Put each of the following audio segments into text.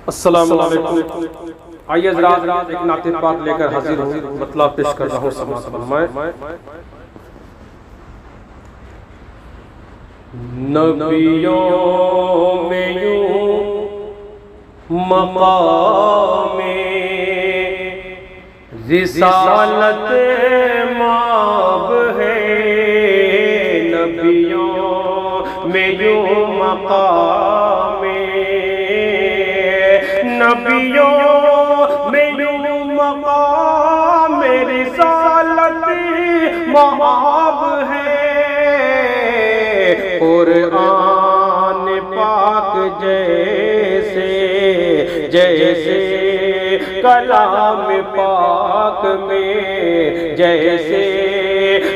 السلام علیکم. آئیے حضرات ایک نعت پاک لے کر حاضر ہوں، مطلب پیش کر رہا ہوں، سماعت فرمائیں. نبیوں میں یوں مقام رسالت مآب ہے، نبیوں میں یوں مقام، نبیوں میں یوں مقام رسالت مآب ہے. قرآن پاک جیسے کلام پاک میں، جیسے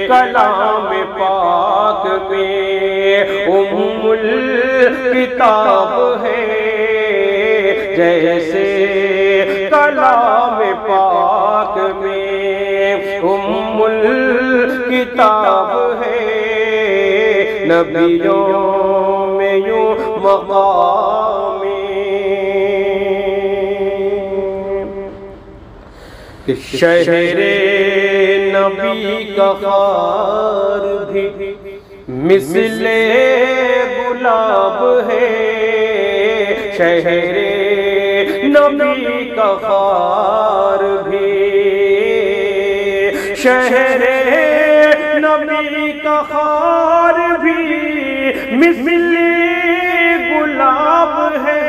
کلام پاک میں ام الکتاب ہے، جیسے کلام پاک میں ام الکتاب ہے. نبیوں میں یوں مقام کہ شہر نبی کا خار بھی مثل گلاب ہے، شہر نبی کا خار بھی، شہر نبی کا خار بھی مثل گلاب ہے،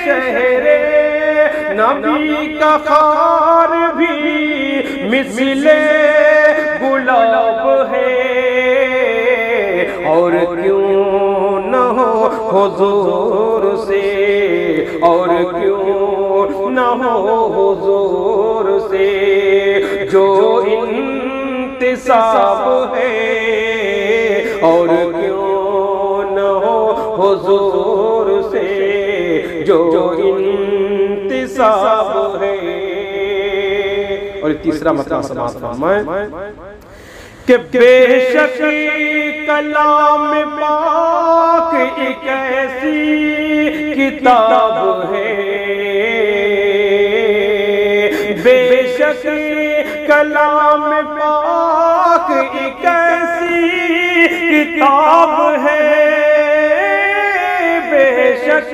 شہر نبی کا خار بھی مثل گلاب ہے. اور کیوں نہ ہو حضور سے، اور کیوں نہ ہو حضور سے جو انتساب ہے، اور کیوں نہ ہو حضور سے جو انتساب ہے. اور تیسرا مطلب سماعت فرمائیں کہ بے شک کلام پاک ایک ایسی کتاب ہے، بے شک کلام پاک ایک ایسی کتاب ہے، بے شک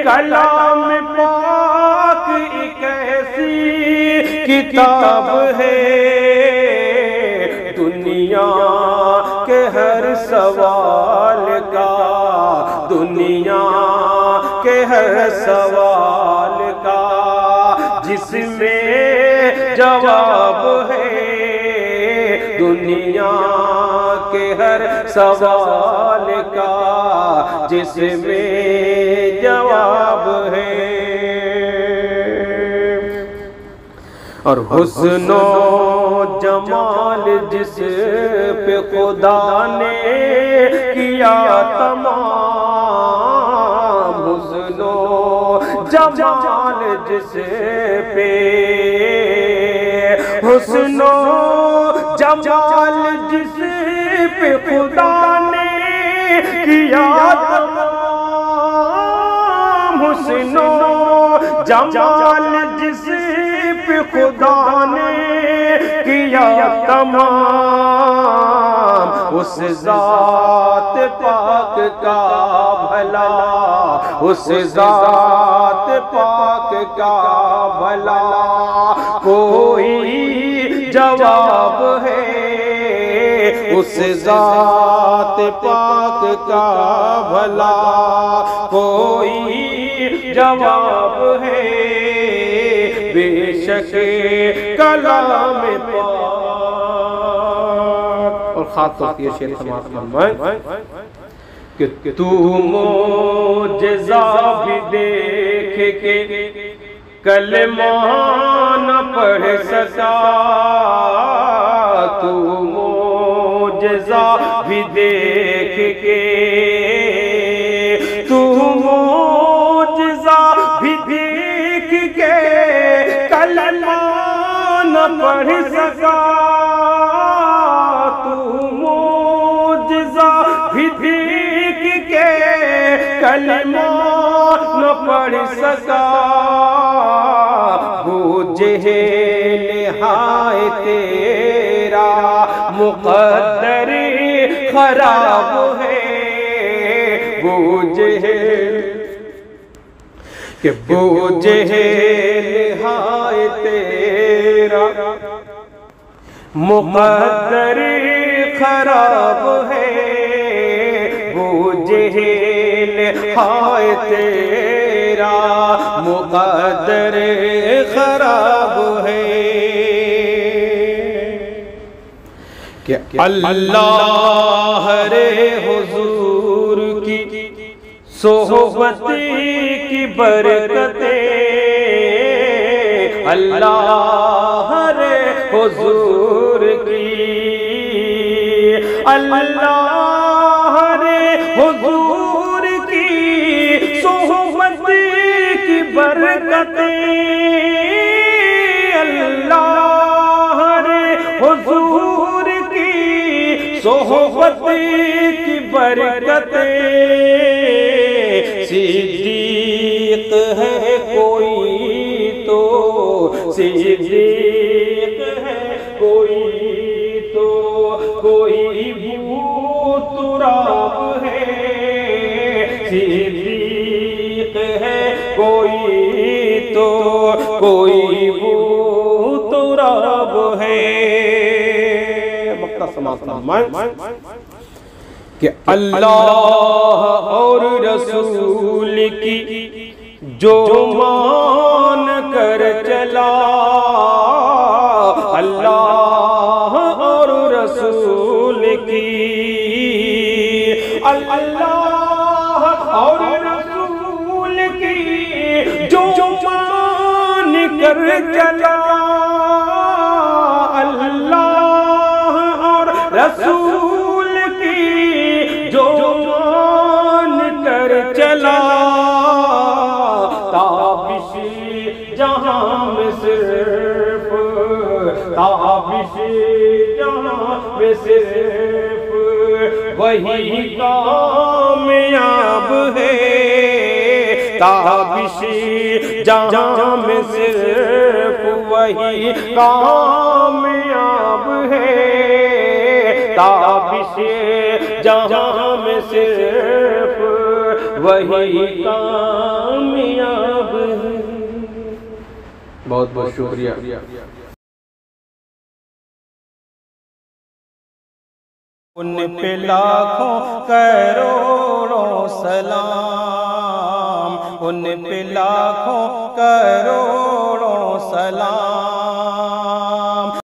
کلام پاک ایک ایسی کتاب ہے. دنیا کے ہر سوال کا، دنیا کے ہر سوال کا جس میں جواب ہے، دنیا کے ہر سوال کا جس میں جواب ہے. اور حسن و جمال جس پہ خدا نے کیا تمام، حسن و جمال جس پہ، حسن و جمال جس پہ خدا نے کیا تمام، حسن و جمال جس پہ خدا نے کیا تمام، اس ذات پاک کا بھلا، اس ذات پاک کا بھلا کوئی جواب ہے، اس ذات پاک کا بھلا کوئی جواب ہے. بے شک کلام پاک. اور خاص طور پر شعر سماعت فرمائیں کہ تو معجزہ بھی دیکھ کے کلمہ نہ پڑھ سکا، تو معجزہ بھی دیکھ کے، تو معجزہ بھی دیکھ کے کلمہ نہ پڑھ سکا، تو معجزہ بھی دیکھ کے کلمہ نہ پڑھ سکا، وہ جہل ہائے تیرا مقدر خراب ہے، وہ جہل کہ وہ جہل ہائے تیرا مقدر خراب ہے، وہ جہل ہائے تیرا مقدر خراب ہے، کہ اللہ رے حضور کی صحبت کی برکتیں، اللہ رے حضور کی، اللہ رے حضور کی صحبت کی برکتیں، اللہ رے حضور کی صحبت کی برکتیں، صدیق ہے کوئی تو، صدیق ہے کوئی تو، کوئی بو تراب ہے، صدیق ہے کوئی تو، کوئی بو تراب ہے، وقت سماعت فرمائیں کہ اللہ اور رسول کی جو مان کر چلا، اللہ اور رسول کی، اللہ اور رسول کی جو مان کر چلا، اللہ اور رسول کی جو مان کر چلا، تابش جہاں میں صرف، تابش جہاں میں صرف وہی کامیاب ہے، تابش جہاں میں صرف وہی کامیاب ہے، تابش جہاں میں صرف وہی کامیاب ہے۔ بہت بہت شکریہ۔ ان پہ لاکھوں کروڑوں سلام، ان پہ لاکھوں کروڑوں